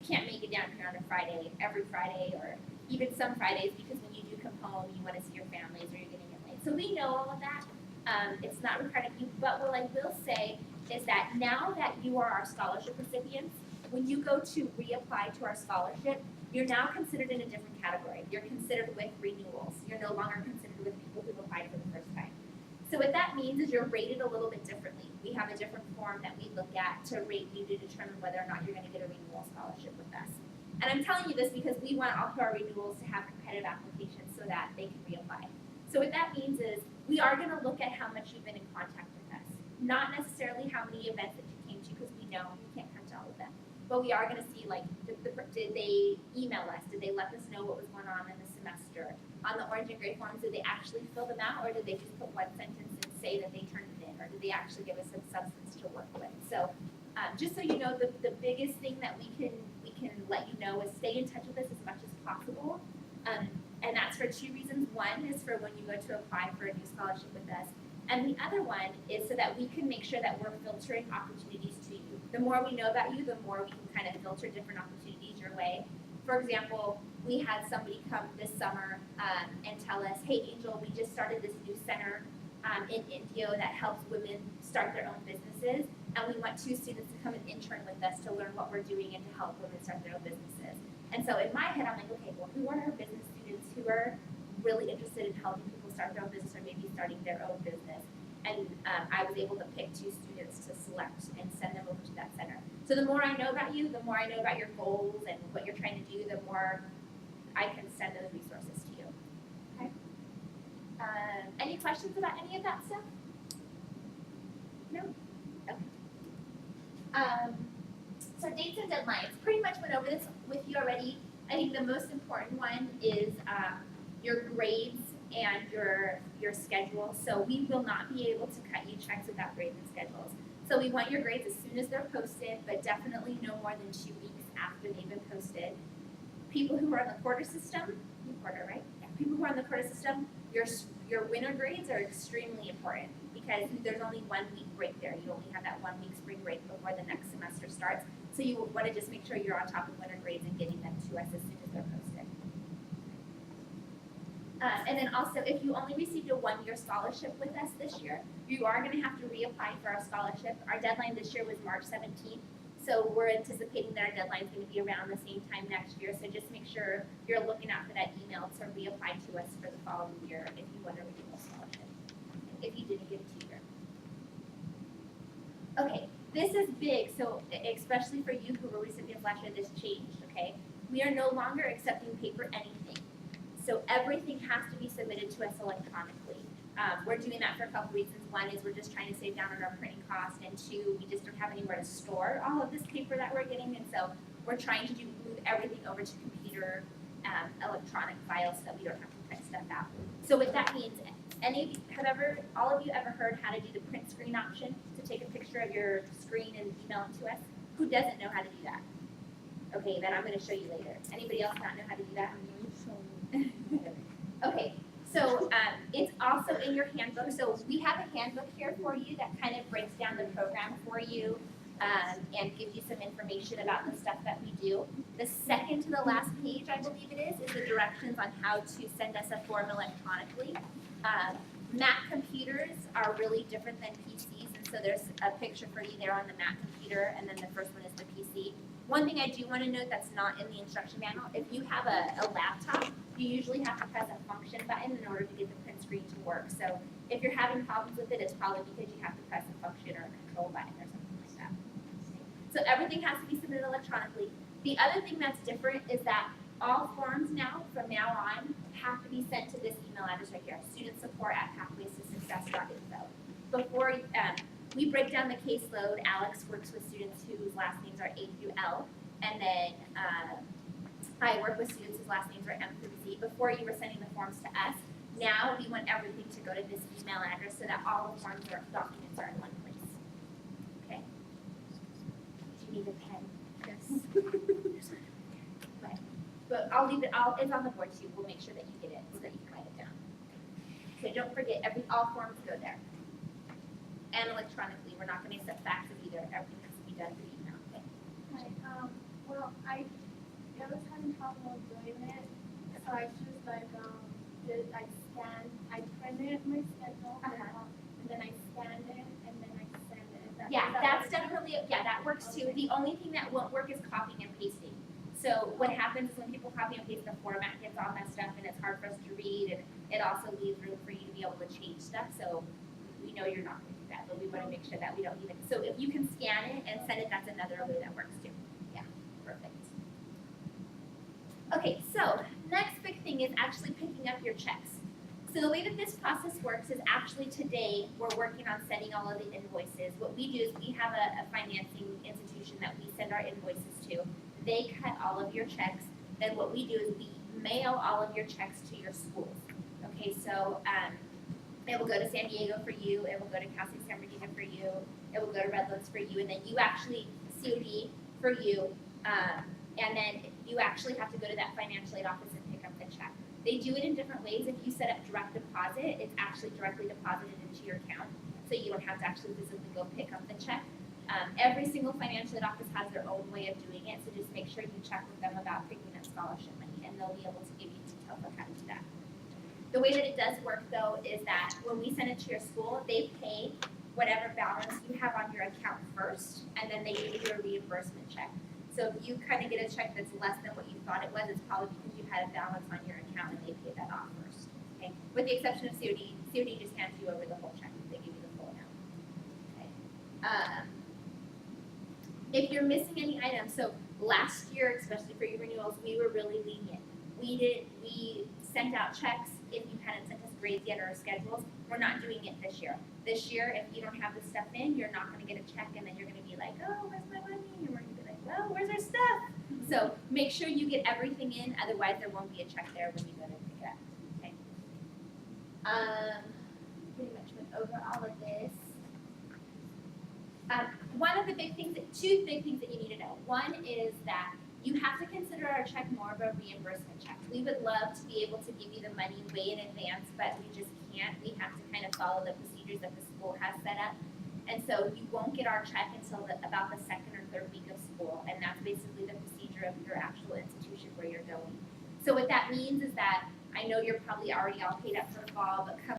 can't make it down here on a Friday, every Friday, or even some Fridays, because when you do come home, you want to see your families or you're getting in late. So we know all of that. It's not required of you, but what I will say is that now that you are our scholarship recipients, when you go to reapply to our scholarship, you're now considered in a different category. You're considered with renewals. You're no longer considered with people who've applied for the first time. So what that means is you're rated a little bit differently. We have a different form that we look at to rate you to determine whether or not you're going to get a renewal scholarship with us. And I'm telling you this because we want all of our renewals to have competitive applications so that they can reapply. So what that means is we are going to look at how much you've been in contact with us, not necessarily how many events that you came to, because we know we can't come to all of them. But we are going to see, like, did they email us? Did they let us know what was going on in the semester? On the orange and gray forms, did they actually fill them out, or did they just put one sentence and say that they turned it in, or did they actually give us some substance to work with? So just so you know, the biggest thing that we can let you know is stay in touch with us as much as possible. And that's for two reasons. One is for when you go to apply for a new scholarship with us. And the other one is so that we can make sure that we're filtering opportunities to you. The more we know about you, the more we can kind of filter different opportunities your way. For example, we had somebody come this summer and tell us, hey, Angel, we just started this new center in Indio that helps women start their own businesses. And we want 2 students to come and intern with us to learn what we're doing and to help women start their own businesses. And so in my head, I'm like, okay, well, who are our business students who are really interested in helping people start their own business or maybe starting their own business? And I was able to pick 2 students to select and send them over to that center. So the more I know about you, the more I know about your goals and what you're trying to do, the more I can send those resources to you. Okay? Any questions about any of that stuff? No? Okay. So dates and deadlines. Pretty much went over this with you already. I think the most important one is your grades and your schedule. So we will not be able to cut you checks without grades and schedules. So we want your grades as soon as they're posted, but definitely no more than 2 weeks after they've been posted. People who are on the quarter system, right? Yeah. People who are on the quarter system, your winter grades are extremely important because there's only 1 week break there. You only have that 1 week spring break before the next semester starts. So you want to just make sure you're on top of winter grades and getting them to us as soon as they're posted. And then also, if you only received a 1-year scholarship with us this year, you are going to have to reapply for our scholarship. Our deadline this year was March 17th, so we're anticipating that our deadline is going to be around the same time next year. So just make sure you're looking out for that email to reapply to us for the following year if you want a renewal scholarship, if you didn't get a 2-year. Okay, this is big, so especially for you who were recipients last year, this changed, okay? We are no longer accepting paper anything. So everything has to be submitted to us electronically. We're doing that for a couple reasons. One is we're just trying to save down on our printing cost, and 2, we just don't have anywhere to store all of this paper that we're getting, and so we're trying to move everything over to computer electronic files so that we don't have to print stuff out. So what that means, all of you ever heard how to do the print screen option to take a picture of your screen and email it to us? Who doesn't know how to do that? Okay, then I'm going to show you later. Anybody else not know how to do that? Okay, so it's also in your handbook. So we have a handbook here for you that kind of breaks down the program for you and gives you some information about the stuff that we do. The second to the last page, I believe it is the directions on how to send us a form electronically. Mac computers are really different than PCs, and so there's a picture for you there on the Mac computer, and then the first one is the PC. One thing I do want to note that's not in the instruction manual, if you have a laptop, you usually have to press a function button in order to get the print screen to work. So if you're having problems with it, it's probably because you have to press a function or a control button or something like that. So everything has to be submitted electronically. The other thing that's different is that all forms now, from now on, have to be sent to this email address right here, studentsupport@pathways-to-success.info. Before we break down the caseload, Alex works with students whose last names are A through L, and then I work with students whose last names are M through Z. Before you were sending the forms to us, now we want everything to go to this email address so that all the forms or documents are in one place. Okay? Do you need a pen? Yes. Okay. But I'll leave it, it's on the board too. We'll make sure that you get it so that you can write it down. So don't forget, all forms go there. And electronically, we're not going to accept faxes either. Everything has to be done through email. Okay. Well, I I was having trouble doing it, so I just I printed my schedule, and then I scanned it, and then I sent it. That works too. Okay. The only thing that won't work is copying and pasting. So what happens is when people copy and paste, the format gets all messed up and it's hard for us to read, and it also leaves room for you to be able to change stuff. So we know you're not going to do that, but we want to make sure that we don't even. So if you can scan it and send it, that's another way that works too. Yeah, perfect. Okay, so next big thing is actually picking up your checks. So the way that this process works is actually today we're working on sending all of the invoices. What we do is we have a financing institution that we send our invoices to. They cut all of your checks. Then what we do is we mail all of your checks to your schools. Okay, so it will go to San Diego for you. It will go to Cal State San Bernardino for you. It will go to Redlands for you, and then you actually COD for you. And then you actually have to go to that financial aid office and pick up the check. They do it in different ways. If you set up direct deposit, it's actually directly deposited into your account, so you don't have to actually physically go pick up the check. Every single financial aid office has their own way of doing it, so just make sure you check with them about picking up scholarship money, and they'll be able to give you details on how to do that. The way that it does work, though, is that when we send it to your school, they pay whatever balance you have on your account first, and then they give you a reimbursement check. So if you kind of get a check that's less than what you thought it was, it's probably because you had a balance on your account and they paid that off first. Okay, with the exception of COD. COD just hands you over the whole check. They give you the full amount. Okay. If you're missing any items, so last year, especially for your renewals, we were really lenient. We sent out checks if you hadn't sent us grades yet or schedules. We're not doing it this year. This year, if you don't have the stuff in, you're not going to get a check, and then you're going to be like, oh, where's my money? And we're going to be like, well, where's our stuff? So make sure you get everything in, otherwise there won't be a check there when you go to pick it up. Okay. Pretty much went over all of this. Two big things that you need to know. One is that you have to consider our check more of a reimbursement check. We would love to be able to give you the money way in advance, but we just can't. We have to kind of follow the procedures that the school has set up. And so you won't get our check until about the second or third week of school, and that's basically the procedure of your actual institution where you're going. So what that means is that I know you're probably already all paid up for fall, but come